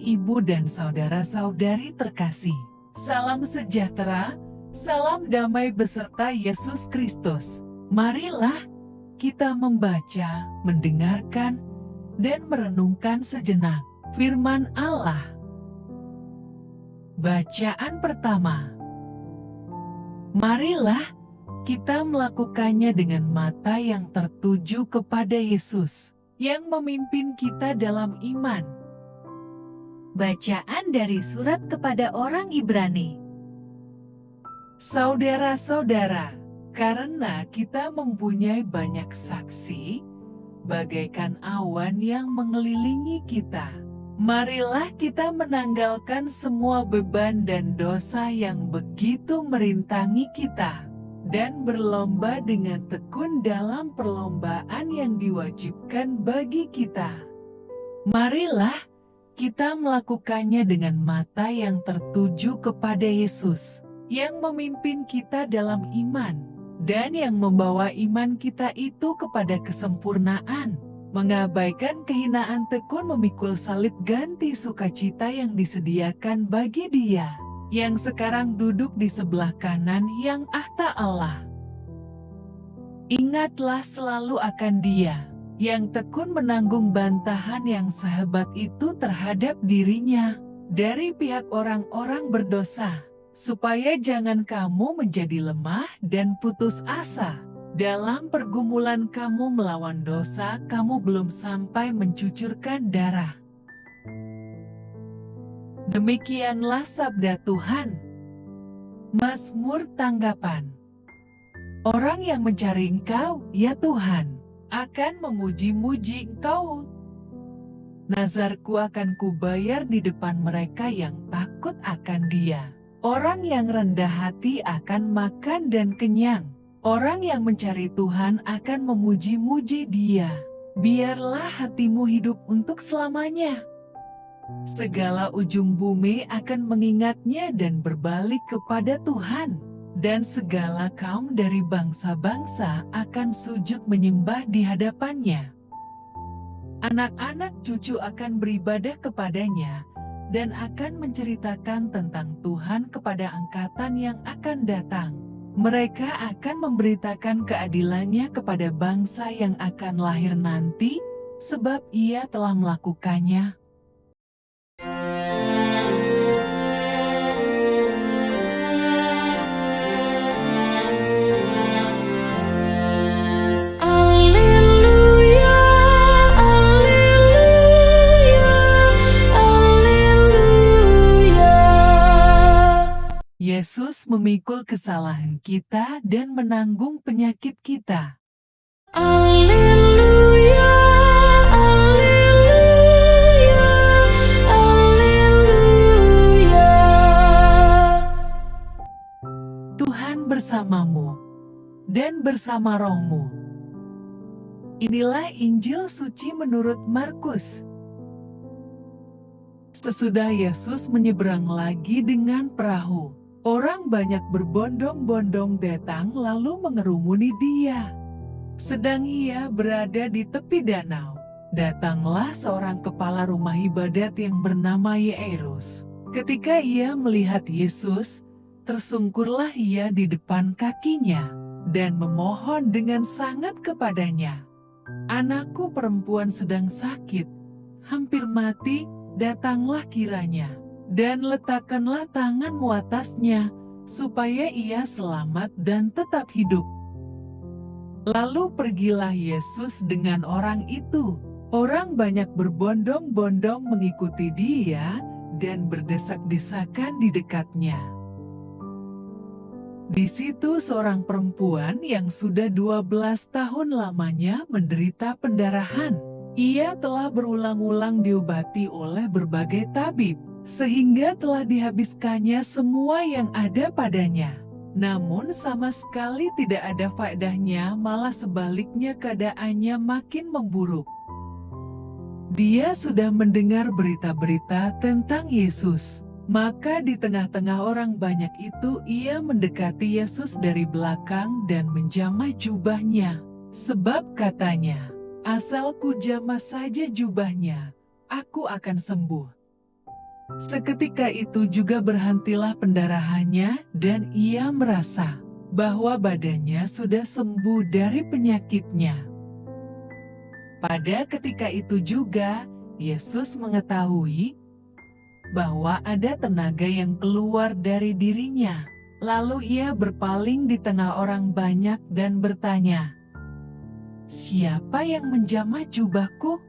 ibu dan saudara-saudari terkasih. Salam sejahtera, salam damai beserta Yesus Kristus. Marilah kita membaca, mendengarkan, dan merenungkan sejenak firman Allah. Bacaan pertama. Marilah kita melakukannya dengan mata yang tertuju kepada Yesus, yang memimpin kita dalam iman. Bacaan dari surat kepada orang Ibrani. Saudara-saudara, karena kita mempunyai banyak saksi, bagaikan awan yang mengelilingi kita, marilah kita menanggalkan semua beban dan dosa yang begitu merintangi kita, dan berlomba dengan tekun dalam perlombaan yang diwajibkan bagi kita. Marilah kita melakukannya dengan mata yang tertuju kepada Yesus, yang memimpin kita dalam iman, dan yang membawa iman kita itu kepada kesempurnaan, mengabaikan kehinaan tekun memikul salib ganti sukacita yang disediakan bagi Dia, yang sekarang duduk di sebelah kanan yang tahta Allah. Ingatlah selalu akan Dia, yang tekun menanggung bantahan yang sehebat itu terhadap dirinya, dari pihak orang-orang berdosa, supaya jangan kamu menjadi lemah dan putus asa. Dalam pergumulan kamu melawan dosa, kamu belum sampai mencucurkan darah. Demikianlah sabda Tuhan. Mazmur tanggapan. Orang yang mencari Engkau, ya Tuhan, akan memuji-muji Engkau. Nazarku akan kubayar di depan mereka yang takut akan Dia. Orang yang rendah hati akan makan dan kenyang. Orang yang mencari Tuhan akan memuji-muji Dia. Biarlah hatimu hidup untuk selamanya. Segala ujung bumi akan mengingatnya dan berbalik kepada Tuhan, dan segala kaum dari bangsa-bangsa akan sujud menyembah di hadapannya. Anak-anak cucu akan beribadah kepadanya, dan akan menceritakan tentang Tuhan kepada angkatan yang akan datang. Mereka akan memberitakan keadilannya kepada bangsa yang akan lahir nanti, sebab Ia telah melakukannya. Yesus memikul kesalahan kita dan menanggung penyakit kita. Alleluia, alleluia, alleluia. Tuhan bersamamu dan bersama rohmu. Inilah Injil suci menurut Markus. Sesudah Yesus menyeberang lagi dengan perahu, orang banyak berbondong-bondong datang lalu mengerumuni Dia. Sedang Ia berada di tepi danau, datanglah seorang kepala rumah ibadat yang bernama Yairus. Ketika ia melihat Yesus, tersungkurlah ia di depan kakinya, dan memohon dengan sangat kepadanya. Anakku perempuan sedang sakit, hampir mati, datanglah kiranya, dan letakkanlah tanganmu atasnya, supaya ia selamat dan tetap hidup. Lalu pergilah Yesus dengan orang itu. Orang banyak berbondong-bondong mengikuti Dia, dan berdesak-desakan di dekatnya. Di situ seorang perempuan yang sudah 12 tahun lamanya menderita pendarahan. Ia telah berulang-ulang diobati oleh berbagai tabib, sehingga telah dihabiskannya semua yang ada padanya. Namun sama sekali tidak ada faedahnya, malah sebaliknya keadaannya makin memburuk. Dia sudah mendengar berita-berita tentang Yesus. Maka di tengah-tengah orang banyak itu ia mendekati Yesus dari belakang dan menjamah jubahnya. Sebab katanya, "Asal ku jamah saja jubahnya, aku akan sembuh." Seketika itu juga berhentilah pendarahannya dan ia merasa bahwa badannya sudah sembuh dari penyakitnya. Pada ketika itu juga, Yesus mengetahui bahwa ada tenaga yang keluar dari dirinya. Lalu ia berpaling di tengah orang banyak dan bertanya, "Siapa yang menjamah jubahku?"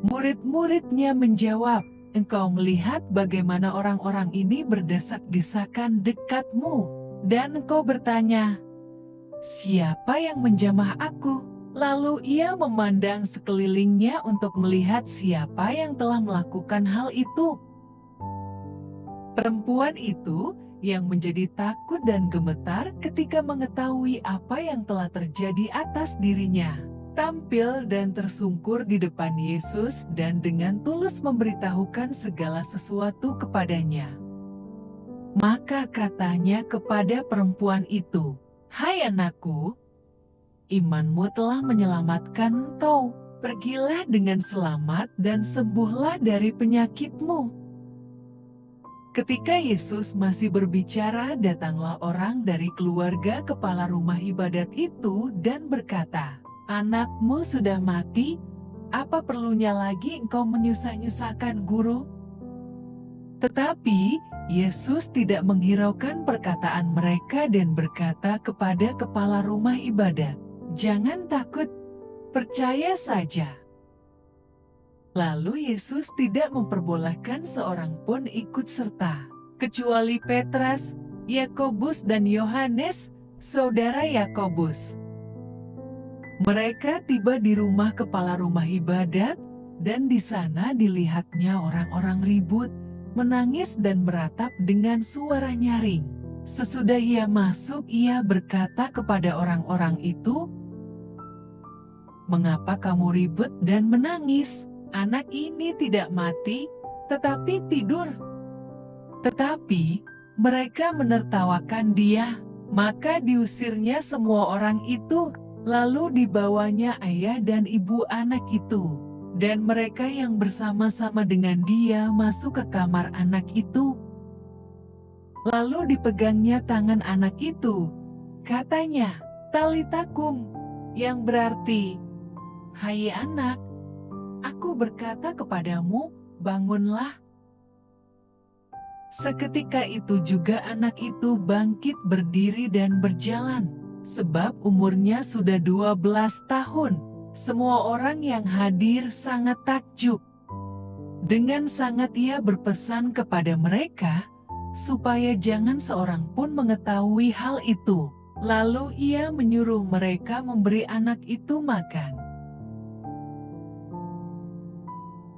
Murid-muridnya menjawab, "Engkau melihat bagaimana orang-orang ini berdesak-desakan dekatmu, dan engkau bertanya, 'Siapa yang menjamah aku?'" Lalu ia memandang sekelilingnya untuk melihat siapa yang telah melakukan hal itu. Perempuan itu yang menjadi takut dan gemetar ketika mengetahui apa yang telah terjadi atas dirinya, tampil dan tersungkur di depan Yesus dan dengan tulus memberitahukan segala sesuatu kepadanya. Maka katanya kepada perempuan itu, "Hai anakku, imanmu telah menyelamatkan engkau. Pergilah dengan selamat dan sembuhlah dari penyakitmu." Ketika Yesus masih berbicara, datanglah orang dari keluarga kepala rumah ibadat itu dan berkata, "Anakmu sudah mati, apa perlunya lagi engkau menyusah-nyusahkan guru?" Tetapi Yesus tidak menghiraukan perkataan mereka dan berkata kepada kepala rumah ibadat, "Jangan takut, percaya saja." Lalu Yesus tidak memperbolehkan seorang pun ikut serta, kecuali Petrus, Yakobus dan Yohanes, saudara Yakobus. Mereka tiba di rumah kepala rumah ibadat, dan di sana dilihatnya orang-orang ribut, menangis dan meratap dengan suara nyaring. Sesudah ia masuk, ia berkata kepada orang-orang itu, "Mengapa kamu ribut dan menangis? Anak ini tidak mati, tetapi tidur." Tetapi mereka menertawakan dia, maka diusirnya semua orang itu, lalu dibawanya ayah dan ibu anak itu, dan mereka yang bersama-sama dengan dia masuk ke kamar anak itu. Lalu dipegangnya tangan anak itu, katanya, "Talita kum," yang berarti, "Hai anak, aku berkata kepadamu, bangunlah." Seketika itu juga anak itu bangkit berdiri dan berjalan, sebab umurnya sudah 12 tahun. Semua orang yang hadir sangat takjub. Dengan sangat ia berpesan kepada mereka, supaya jangan seorang pun mengetahui hal itu. Lalu ia menyuruh mereka memberi anak itu makan.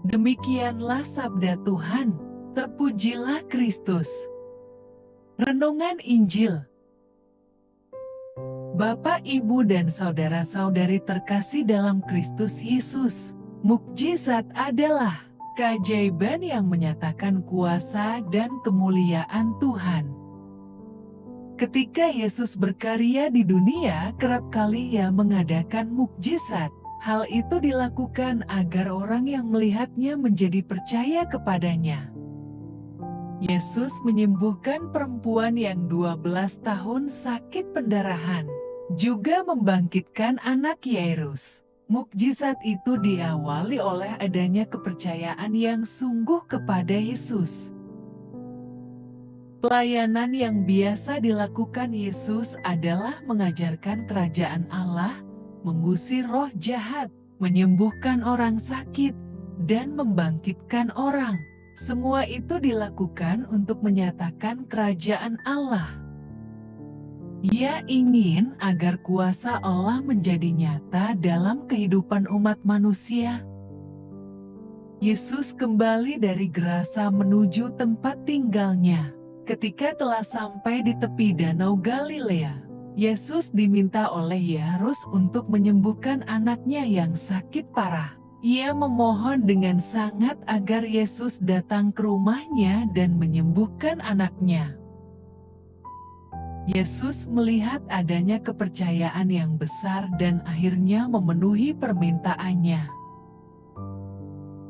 Demikianlah sabda Tuhan. Terpujilah Kristus. Renungan Injil. Bapak, Ibu, dan saudara-saudari terkasih dalam Kristus Yesus, mukjizat adalah keajaiban yang menyatakan kuasa dan kemuliaan Tuhan. Ketika Yesus berkarya di dunia, kerap kali ia mengadakan mukjizat. Hal itu dilakukan agar orang yang melihatnya menjadi percaya kepadanya. Yesus menyembuhkan perempuan yang 12 tahun sakit pendarahan, juga membangkitkan anak Yairus. Mukjizat itu diawali oleh adanya kepercayaan yang sungguh kepada Yesus. Pelayanan yang biasa dilakukan Yesus adalah mengajarkan kerajaan Allah, mengusir roh jahat, menyembuhkan orang sakit, dan membangkitkan orang. Semua itu dilakukan untuk menyatakan kerajaan Allah. Ia ingin agar kuasa Allah menjadi nyata dalam kehidupan umat manusia. Yesus kembali dari Gerasa menuju tempat tinggalnya. Ketika telah sampai di tepi Danau Galilea, Yesus diminta oleh Yairus untuk menyembuhkan anaknya yang sakit parah. Ia memohon dengan sangat agar Yesus datang ke rumahnya dan menyembuhkan anaknya. Yesus melihat adanya kepercayaan yang besar dan akhirnya memenuhi permintaannya.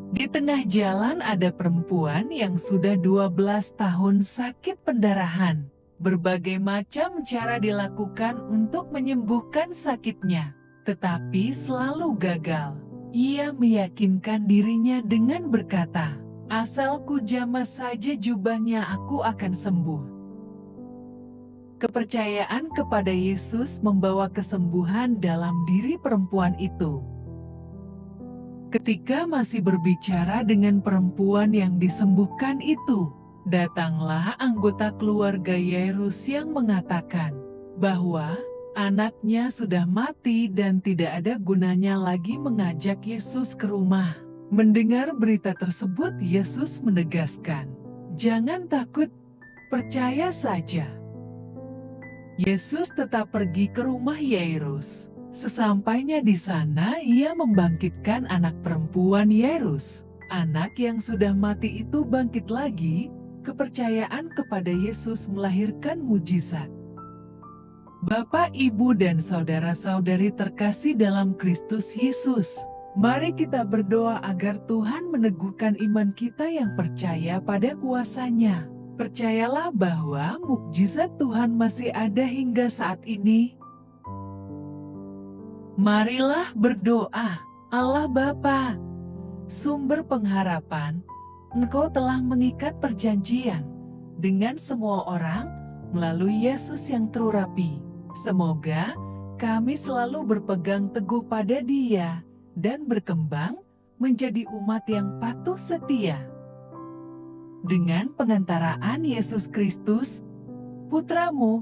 Di tengah jalan ada perempuan yang sudah 12 tahun sakit pendarahan. Berbagai macam cara dilakukan untuk menyembuhkan sakitnya, tetapi selalu gagal. Ia meyakinkan dirinya dengan berkata, "Asal ku jamah saja jubahnya, aku akan sembuh." Kepercayaan kepada Yesus membawa kesembuhan dalam diri perempuan itu. Ketika masih berbicara dengan perempuan yang disembuhkan itu, datanglah anggota keluarga Yairus yang mengatakan bahwa anaknya sudah mati dan tidak ada gunanya lagi mengajak Yesus ke rumah. Mendengar berita tersebut, Yesus menegaskan, "Jangan takut, percaya saja." Yesus tetap pergi ke rumah Yairus. Sesampainya di sana, ia membangkitkan anak perempuan Yairus. Anak yang sudah mati itu bangkit lagi. Kepercayaan kepada Yesus melahirkan mujizat. Bapak, Ibu, dan saudara-saudari terkasih dalam Kristus Yesus, mari kita berdoa agar Tuhan meneguhkan iman kita yang percaya pada kuasa-Nya. Percayalah bahwa mukjizat Tuhan masih ada hingga saat ini. Marilah berdoa. Allah Bapa, sumber pengharapan, Engkau telah mengikat perjanjian dengan semua orang melalui Yesus yang terurapi. Semoga kami selalu berpegang teguh pada Dia dan berkembang menjadi umat yang patuh setia. Dengan pengantaraan Yesus Kristus, Putra-Mu,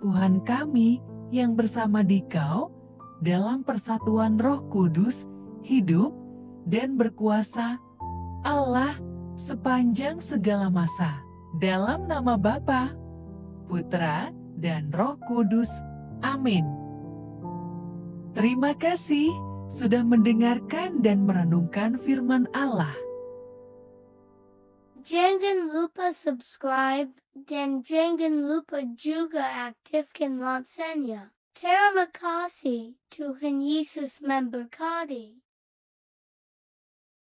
Tuhan kami yang bersama Dikau, dalam persatuan Roh Kudus, hidup dan berkuasa, Allah, sepanjang segala masa. Dalam nama Bapa, Putra, dan Roh Kudus. Amin. Terima kasih sudah mendengarkan dan merenungkan firman Allah. Jangan lupa subscribe dan jangan lupa juga aktifkan loncengnya. Terima kasih, Tuhan Yesus memberkati.